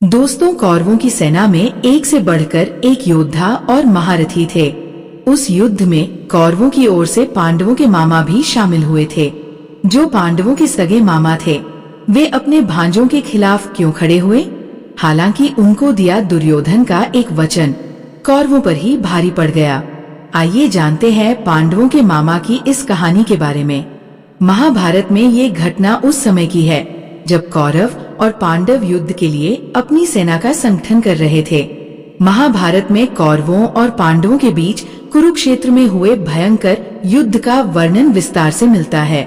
दोस्तों, कौरवों की सेना में एक से बढ़कर एक योद्धा और महारथी थे। उस युद्ध में कौरवों की ओर से पांडवों के मामा भी शामिल हुए थे। जो पांडवों के सगे मामा थे, वे अपने भांजों के खिलाफ क्यों खड़े हुए? हालांकि उनको दिया दुर्योधन का एक वचन कौरवों पर ही भारी पड़ गया। आइए जानते हैं पांडवों के मामा की इस कहानी के बारे में। महाभारत में ये घटना उस समय की है जब कौरव और पांडव युद्ध के लिए अपनी सेना का संगठन कर रहे थे। महाभारत में कौरवों और पांडवों के बीच कुरुक्षेत्र में हुए भयंकर युद्ध का वर्णन विस्तार से मिलता है।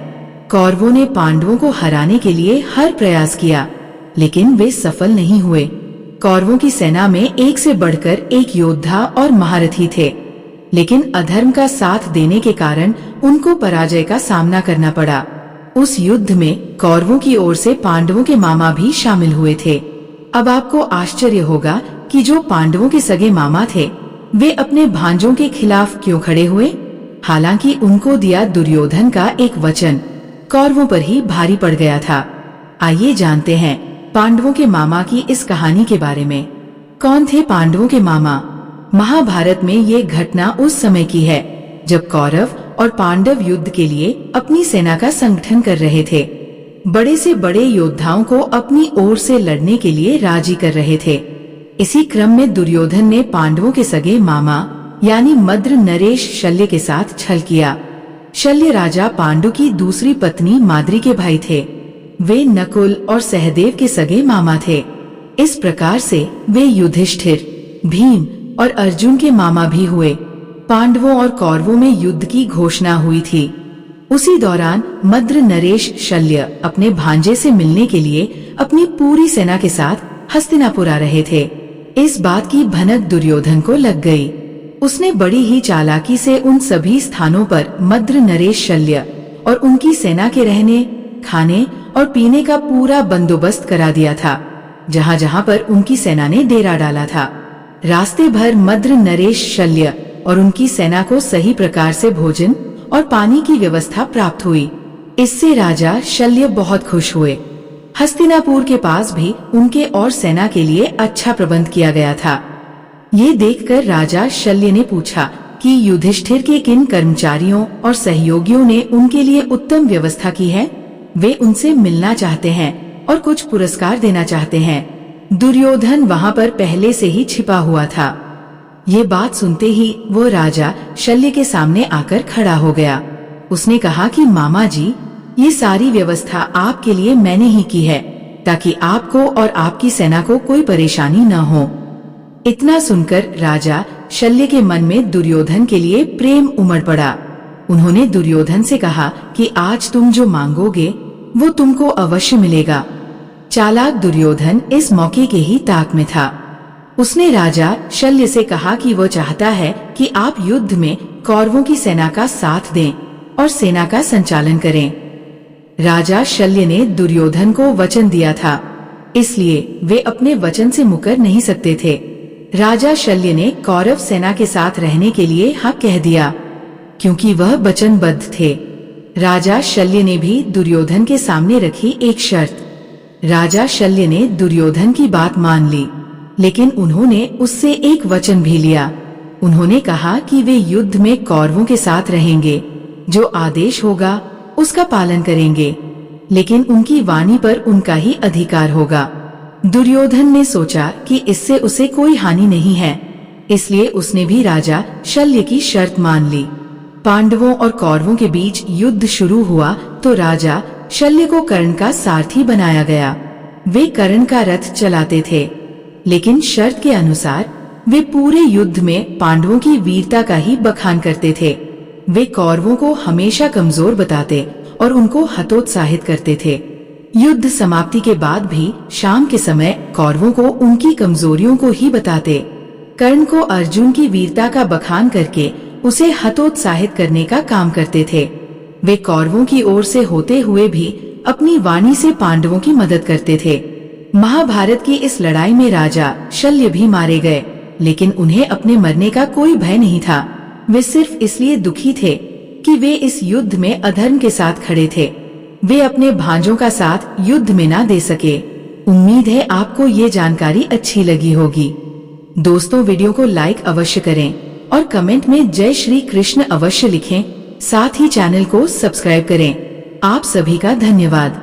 कौरवों ने पांडवों को हराने के लिए हर प्रयास किया, लेकिन वे सफल नहीं हुए। कौरवों की सेना में एक से बढ़कर एक योद्धा और महारथी थे, लेकिन अधर्म का साथ देने के कारण उनको पराजय का सामना करना पड़ा। उस युद्ध में कौरवों की ओर से पांडवों के मामा भी शामिल हुए थे। अब आपको आश्चर्य होगा कि जो पांडवों के सगे मामा थे, वे अपने भांजों के खिलाफ क्यों खड़े हुए? हालांकि उनको दिया दुर्योधन का एक वचन कौरवों पर ही भारी पड़ गया था। आइए जानते हैं पांडवों के मामा की इस कहानी के बारे में। कौन थे पांडवों के मामा? महाभारत में ये घटना उस समय की है जब कौरव और पांडव युद्ध के लिए अपनी सेना का संगठन कर रहे थे। बड़े से बड़े योद्धाओं को अपनी ओर से लड़ने के लिए राजी कर रहे थे। इसी क्रम में दुर्योधन ने पांडवों के सगे मामा यानी मद्र नरेश शल्य के साथ छल किया। शल्य राजा पांडु की दूसरी पत्नी माद्री के भाई थे। वे नकुल और सहदेव के सगे मामा थे। इस प्रकार से वे युधिष्ठिर, भीम और अर्जुन के मामा भी हुए। पांडवों और कौरवों में युद्ध की घोषणा हुई थी। उसी दौरान मद्र नरेश शल्य अपने भांजे से मिलने के लिए अपनी पूरी सेना के साथ हस्तिनापुर आ रहे थे। इस बात की भनक दुर्योधन को लग गई। उसने बड़ी ही चालाकी से उन सभी स्थानों पर मद्र नरेश शल्य और उनकी सेना के रहने, खाने और पीने का पूरा बंदोबस्त करा दिया था, जहाँ जहाँ पर उनकी सेना ने डेरा डाला था। रास्ते भर मद्र नरेश शल्य और उनकी सेना को सही प्रकार से भोजन और पानी की व्यवस्था प्राप्त हुई। इससे राजा शल्य बहुत खुश हुए। हस्तिनापुर के पास भी उनके और सेना के लिए अच्छा प्रबंध किया गया था। ये देखकर राजा शल्य ने पूछा कि युधिष्ठिर के किन कर्मचारियों और सहयोगियों ने उनके लिए उत्तम व्यवस्था की है। वे उनसे मिलना चाहते हैं और कुछ पुरस्कार देना चाहते हैं। दुर्योधन वहाँ पर पहले से ही छिपा हुआ था। ये बात सुनते ही वो राजा शल्य के सामने आकर खड़ा हो गया। उसने कहा कि मामा जी, ये सारी व्यवस्था आपके लिए मैंने ही की है, ताकि आपको और आपकी सेना को कोई परेशानी न हो। इतना सुनकर राजा शल्य के मन में दुर्योधन के लिए प्रेम उमड़ पड़ा। उन्होंने दुर्योधन से कहा कि आज तुम जो मांगोगे वो तुमको अवश्य मिलेगा। चालाक दुर्योधन इस मौके के ही ताक में था। उसने राजा शल्य से कहा कि वो चाहता है कि आप युद्ध में कौरवों की सेना का साथ दें और सेना का संचालन करें। राजा शल्य ने दुर्योधन को वचन दिया था, इसलिए वे अपने वचन से मुकर नहीं सकते थे। राजा शल्य ने कौरव सेना के साथ रहने के लिए हाँ कह दिया, क्योंकि वह वचनबद्ध थे। राजा शल्य ने भी दुर्योधन के सामने रखी एक शर्त। राजा शल्य ने दुर्योधन की बात मान ली, लेकिन उन्होंने उससे एक वचन भी लिया। उन्होंने कहा कि वे युद्ध में कौरवों के साथ रहेंगे, जो आदेश होगा उसका पालन करेंगे, लेकिन उनकी वाणी पर उनका ही अधिकार होगा। दुर्योधन ने सोचा कि इससे उसे कोई हानि नहीं है, इसलिए उसने भी राजा शल्य की शर्त मान ली। पांडवों और कौरवों के बीच युद्ध शुरू हुआ तो राजा शल्य को कर्ण का सारथी बनाया गया। वे कर्ण का रथ चलाते थे, लेकिन शर्त के अनुसार वे पूरे युद्ध में पांडवों की वीरता का ही बखान करते थे। वे कौरवों को हमेशा कमजोर बताते और उनको हतोत्साहित करते थे। युद्ध समाप्ति के बाद भी शाम के समय कौरवों को उनकी कमजोरियों को ही बताते। कर्ण को अर्जुन की वीरता का बखान करके उसे हतोत्साहित करने का काम करते थे। वे कौरवों की ओर से होते हुए भी अपनी वाणी से पांडवों की मदद करते थे। महाभारत की इस लड़ाई में राजा शल्य भी मारे गए, लेकिन उन्हें अपने मरने का कोई भय नहीं था। वे सिर्फ इसलिए दुखी थे कि वे इस युद्ध में अधर्म के साथ खड़े थे। वे अपने भांजों का साथ युद्ध में ना दे सके। उम्मीद है आपको ये जानकारी अच्छी लगी होगी। दोस्तों, वीडियो को लाइक अवश्य करें और कमेंट में जय श्री कृष्ण अवश्य लिखें। साथ ही चैनल को सब्सक्राइब करें। आप सभी का धन्यवाद।